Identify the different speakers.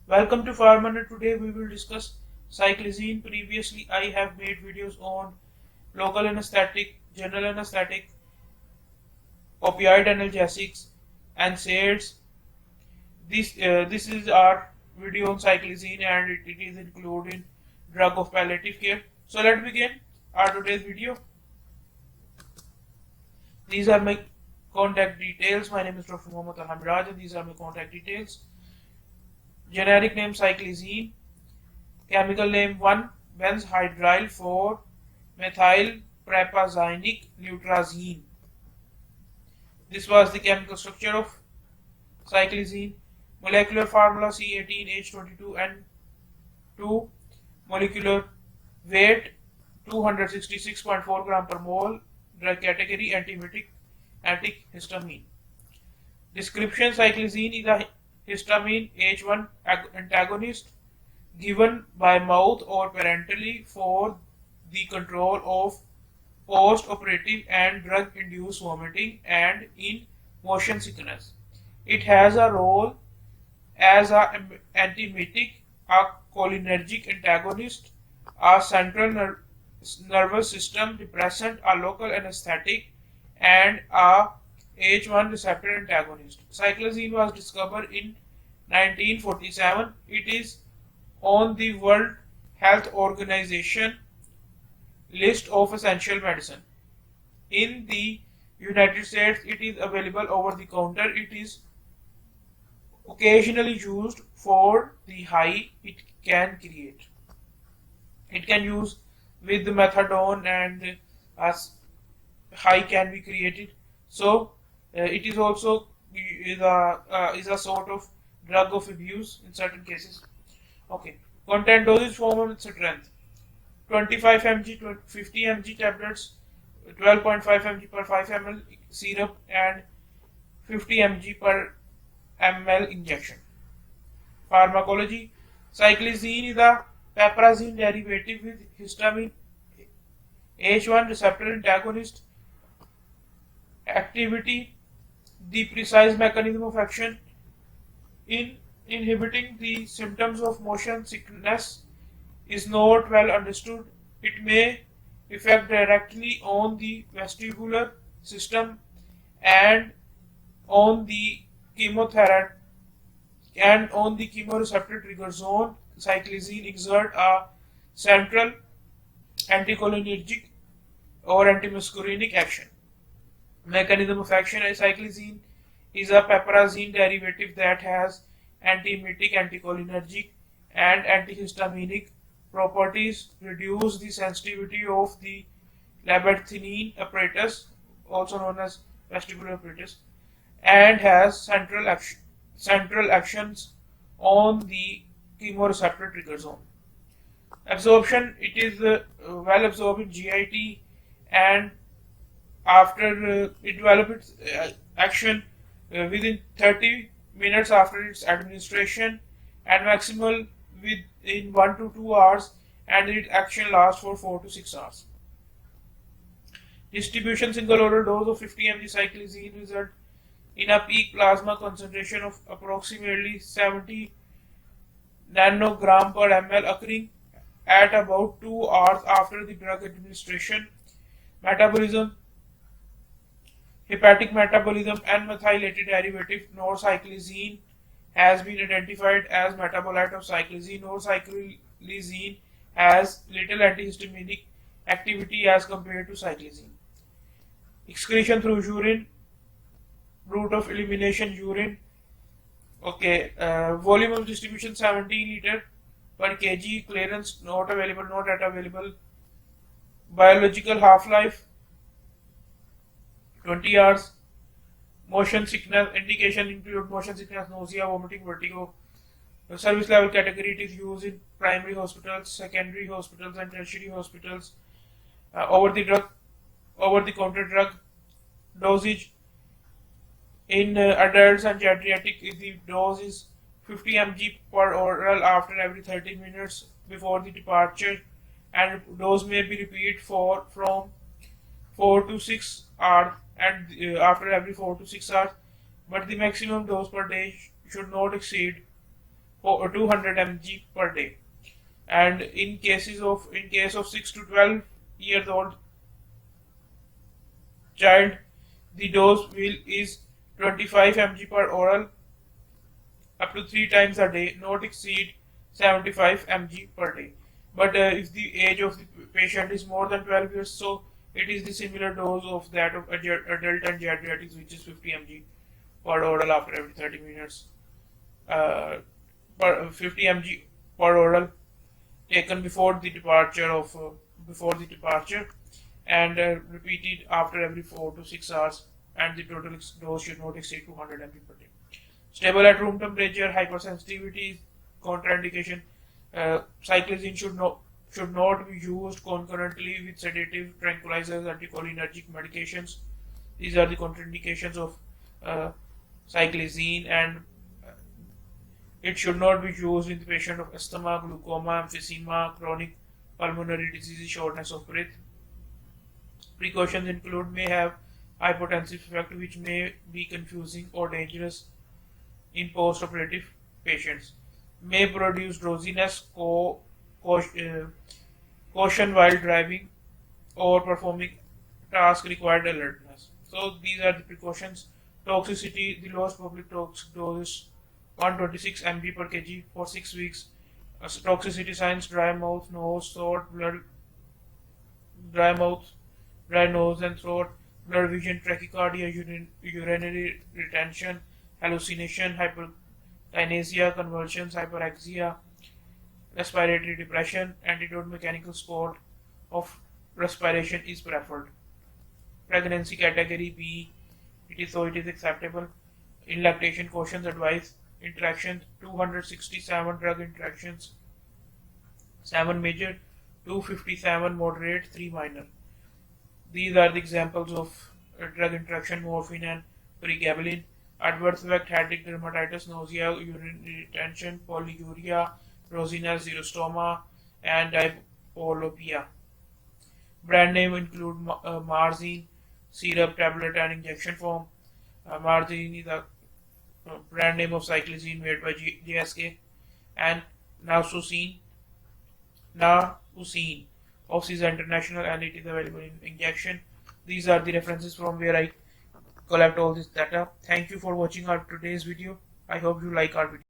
Speaker 1: Welcome to Pharma. Today we will discuss cyclizine. Previously I have made videos on local anesthetic, general anesthetic, opioid analgesics, and NSAIDs. This is our video on cyclizine and it is included in drug of palliative care. So let's begin our today's video. These are my contact details. My name is Dr. Mohammad Alhamdulillah and these are my contact details. Generic name cyclizine. Chemical name 1-benzhydryl 4-methyl-prepazinic neutrazine. This was the chemical structure of cyclizine. Molecular formula C18H22N2. Molecular weight 266.4 gram per mole. Drug category antihistamine. Description: cyclizine is a histamine H1 antagonist given by mouth or parenterally for the control of post-operative and drug-induced vomiting and in motion sickness. It has a role as an antiemetic, a cholinergic antagonist, a central nervous system depressant, a local anesthetic, and a H1 receptor antagonist. Cyclizine was discovered in 1947. It is on the World Health Organization list of essential medicine. In the United States, it is available over the counter. It is occasionally used for the high it can create. It can use with the methadone and as high can be created. So it is also is a sort of drug of abuse in certain cases. Okay, content, dosage, form and strength: 25 mg, 50 mg tablets, 12.5 mg per 5 ml syrup, and 50 mg per ml injection. Pharmacology: cyclizine is a piperazine derivative with histamine H1 receptor antagonist. Activity: the precise mechanism of action in inhibiting the symptoms of motion sickness is not well understood. It may affect directly on the vestibular system and on the chemotherapy and on the chemoreceptor trigger zone. Cyclizine exert a central anticholinergic or antimuscarinic action. Mechanism of action: cyclizine is a piperazine derivative that has antiemetic, anticholinergic, and antihistaminic properties, reduce the sensitivity of the labyrinthine apparatus, also known as vestibular apparatus, and has central actions on the chemoreceptor trigger zone. Absorption: it is well absorbed in GIT and after it develops its action within 30 minutes after its administration and maximal within 1 to 2 hours, and its action lasts for 4 to 6 hours. Distribution: single oral dose of 50 mg cyclizine result in a peak plasma concentration of approximately 70 nanogram per ml occurring at about 2 hours after the drug administration. Metabolism: hepatic metabolism and methylated derivative norcyclizine has been identified as metabolite of cyclizine. Norcyclizine has little antihistaminic activity as compared to cyclizine. Excretion through urine, route of elimination urine. Okay, volume of distribution 17 liter per kg. Clearance not available, not data available. Biological half-life 20 hours. Motion sickness indication include motion sickness, nausea, vomiting, vertigo. The service level category: it is used in primary hospitals, secondary hospitals, and tertiary hospitals. Over the counter drug. Dosage: in adults and geriatric, the dose is 50 mg per oral after every 30 minutes before the departure, and dose may be repeated from 4 to 6 hours and after every 4 to 6 hours, but the maximum dose per day should not exceed for 200 mg per day. And in case of 6 to 12 years old child, the dose is 25 mg per oral up to 3 times a day, not exceed 75 mg per day. But if the age of the patient is more than 12 years, so it is the similar dose of that of adult and geriatrics, which is 50 mg per oral after every 30 minutes. 50 mg per oral taken before the departure and repeated after every 4 to 6 hours, and the total dose should not exceed 200 mg per day. Stable at room temperature, hypersensitivity, contraindication. Cyclizine should not be used concurrently with sedative, tranquilizers, anticholinergic medications. These are the contraindications of cyclizine, and it should not be used in the patient of asthma, glaucoma, emphysema, chronic pulmonary disease, shortness of breath. Precautions include may have hypotensive effect, which may be confusing or dangerous in post-operative patients, may produce drowsiness, caution while driving or performing tasks required alertness. So these are the precautions. Toxicity: the lowest public toxic dose is 126 mg per kg for 6 weeks. Toxicity signs: dry mouth, nose, throat, blood, dry mouth, dry nose and throat, blurred vision, tachycardia, urinary retention, hallucination, hyperkinesia, convulsions, hyperexia, respiratory depression. Antidote: mechanical support of respiration is preferred. Pregnancy category B, it is acceptable. In lactation, cautions advise. Interactions: 267 drug interactions, 7 major, 257 moderate, 3 minor. These are the examples of drug interaction: morphine and pregabalin. Adverse effect: headache, dermatitis, nausea, urinary retention, polyuria, drowsiness, xerostoma, and diplopia. Brand name include Marzine, syrup, tablet, and injection form. Marzine is a brand name of cyclizine made by GSK, and Nausucine of Caesar International, and it is available in injection. These are the references from where I collect all this data. Thank you for watching our today's video. I hope you like our video.